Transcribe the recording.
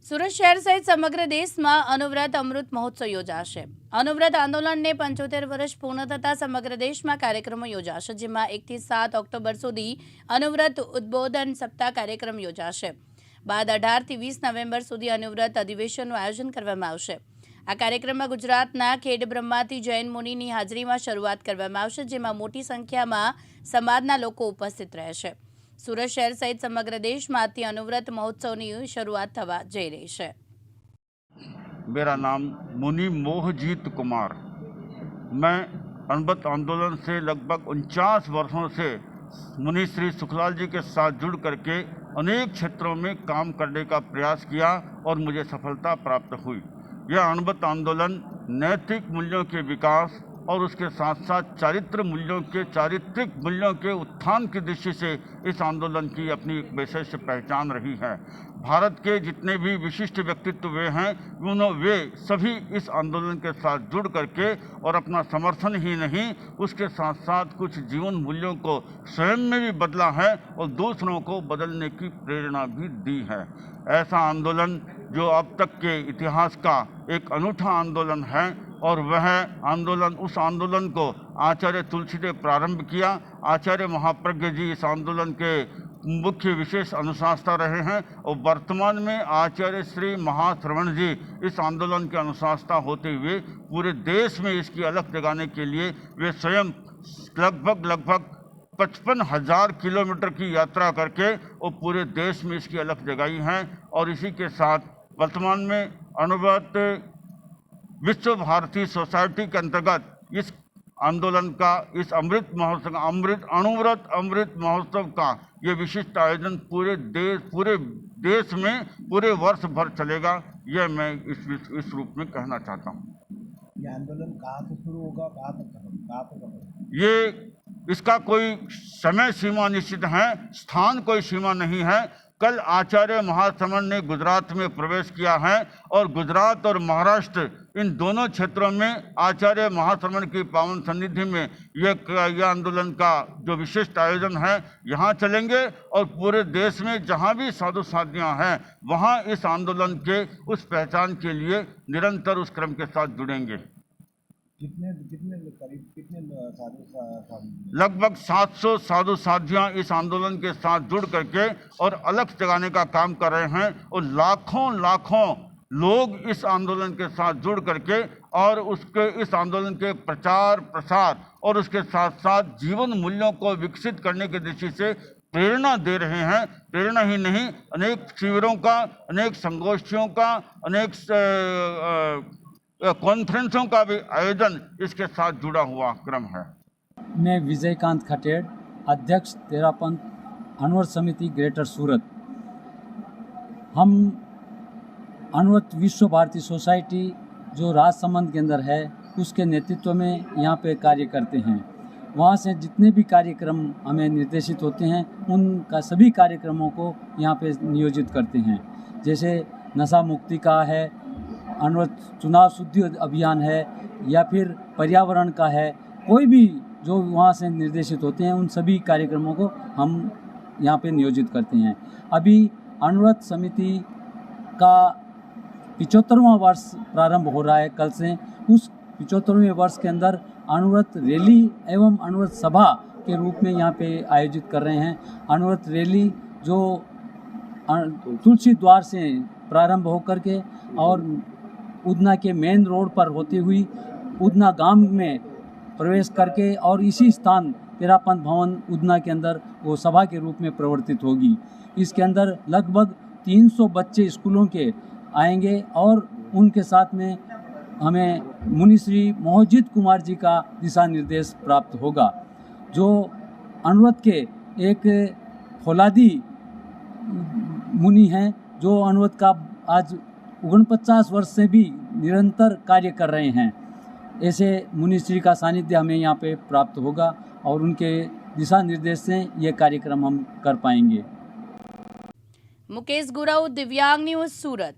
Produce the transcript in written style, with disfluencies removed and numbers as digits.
સુરત શહેર સહિત સમગ્ર દેશમાં અનુવ્રત અમૃત મહોત્સવ યોજાશે। અનુવ્રત આંદોલનને 75 વર્ષ પૂર્ણ થતા સમગ્ર દેશમાં કાર્યક્રમો યોજાશે, જેમાં 1 થી 7 ઓક્ટોબર સુધી અનુવ્રત ઉદ્બોધન સપ્તાહ કાર્યક્રમ યોજાશે। બાદ 18 થી 20 નવેમ્બર સુધી અનુવ્રત અધિવેશનનું આયોજન કરવામાં આવશે। આ કાર્યક્રમમાં ગુજરાતના ખેડબ્રહ્માથી જૈન મુનિની હાજરીમાં શરૂઆત કરવામાં આવશે, જેમાં મોટી સંખ્યામાં સમાજના લોકો ઉપસ્થિત રહેશે। सूरत शहर सहित समग्र देश में अनुव्रत महोत्सव की शुरुआत थवा जई रही है। मेरा नाम मुनि मोहजीत कुमार। मैं अनुव्रत आंदोलन से लगभग 49 वर्षों से मुनि श्री सुखलाल जी के साथ जुड़ करके अनेक क्षेत्रों में काम करने का प्रयास किया और मुझे सफलता प्राप्त हुई। यह अनुव्रत आंदोलन नैतिक मूल्यों के विकास और उसके साथ साथ चारित्रिक मूल्यों के उत्थान की दृष्टि से इस आंदोलन की अपनी एक विशेष पहचान रही है। भारत के जितने भी विशिष्ट व्यक्तित्व वे हैं, वे सभी इस आंदोलन के साथ जुड़ करके और अपना समर्थन ही नहीं, उसके साथ साथ कुछ जीवन मूल्यों को स्वयं में भी बदला है और दूसरों को बदलने की प्रेरणा भी दी है। ऐसा आंदोलन जो अब तक के इतिहास का एक अनूठा आंदोलन है, और वह आंदोलन उस आंदोलन को आचार्य तुलसी ने प्रारंभ किया। आचार्य महाप्रज्ञ जी इस आंदोलन के मुख्य विशेष अनुशासता रहे हैं और वर्तमान में आचार्य श्री महाश्रवण जी इस आंदोलन के अनुशासता होते हुए पूरे देश में इसकी अलख जगाने के लिए वे स्वयं लगभग 55,000 किलोमीटर की यात्रा करके और पूरे देश में इसकी अलख जगाई है। और इसी के साथ वर्तमान में अनुव्रत विश्व भारती सोसाइटी के अंतर्गत इस आंदोलन का, इस अमृत महोत्सव अनुव्रत अमृत महोत्सव का ये विशिष्ट आयोजन पूरे देश में पूरे वर्ष भर चलेगा। यह मैं इस रूप में कहना चाहता हूँ। ये आंदोलन कहाँ से शुरू होगा, कहाँ तक ये इसका कोई समय सीमा निश्चित है, स्थान कोई सीमा नहीं है। कल आचार्य महाश्रवण ने गुजरात में प्रवेश किया है और गुजरात और महाराष्ट्र इन दोनों क्षेत्रों में आचार्य महाश्रवण की पावन सन्निधि में यह आंदोलन का जो विशिष्ट आयोजन है यहाँ चलेंगे और पूरे देश में जहाँ भी साधु साधियाँ हैं वहाँ इस आंदोलन के उस पहचान के लिए निरंतर उस क्रम के साथ जुड़ेंगे। लगभग 700 साधु साधियाँ इस आंदोलन के साथ जुड़ करके और अलख जगाने का काम कर रहे हैं और लाखों लोग इस आंदोलन के साथ जुड़ करके और इस आंदोलन के प्रचार प्रसार और उसके साथ साथ जीवन मूल्यों को विकसित करने की दृष्टि से प्रेरणा दे रहे हैं। प्रेरणा ही नहीं, अनेक शिविरों का, अनेक संगोष्ठियों का, अनेक कॉन्फ्रेंसों का भी आयोजन इसके साथ जुड़ा हुआ क्रम है। मैं विजयकांत खटेड़, अध्यक्ष तेरापंथ अनुव्रत समिति ग्रेटर सूरत। हम अनुव्रत विश्व भारती सोसाइटी जो राजसमंद के अंदर है उसके नेतृत्व में यहाँ पे कार्य करते हैं। वहाँ से जितने भी कार्यक्रम हमें निर्देशित होते हैं उनका सभी कार्यक्रमों को यहाँ पे नियोजित करते हैं। जैसे नशा मुक्ति का है, अनुव्रत चुनाव शुद्धि अभियान है, या फिर पर्यावरण का है, कोई भी जो वहाँ से निर्देशित होते हैं उन सभी कार्यक्रमों को हम यहाँ पे नियोजित करते हैं। अभी अनुव्रत समिति का 75वां वर्ष प्रारंभ हो रहा है कल से। उस 75वें वर्ष के अंदर अनुव्रत रैली एवं अनुव्रत सभा के रूप में यहाँ पे आयोजित कर रहे हैं। अनुव्रत रैली जो तुलसी द्वार से प्रारंभ होकर के और उधना के मेन रोड पर होती हुई उधना गांव में प्रवेश करके और इसी स्थान तेरापंथ भवन उधना के अंदर वो सभा के रूप में प्रवर्तित होगी। इसके अंदर लगभग 300 बच्चे स्कूलों के आएंगे और उनके साथ में हमें मुनि श्री मोहजीत कुमार जी का दिशा निर्देश प्राप्त होगा, जो अनुव्रत के एक फौलादी मुनि हैं, जो अनुव्रत का आज 49 वर्ष से भी निरंतर कार्य कर रहे हैं। ऐसे मुनि श्री का सानिध्य हमें यहाँ पे प्राप्त होगा और उनके दिशा निर्देश से ये कार्यक्रम हम कर पाएंगे। मुकेश गुराऊ, दिव्यांग न्यूज़, सूरत।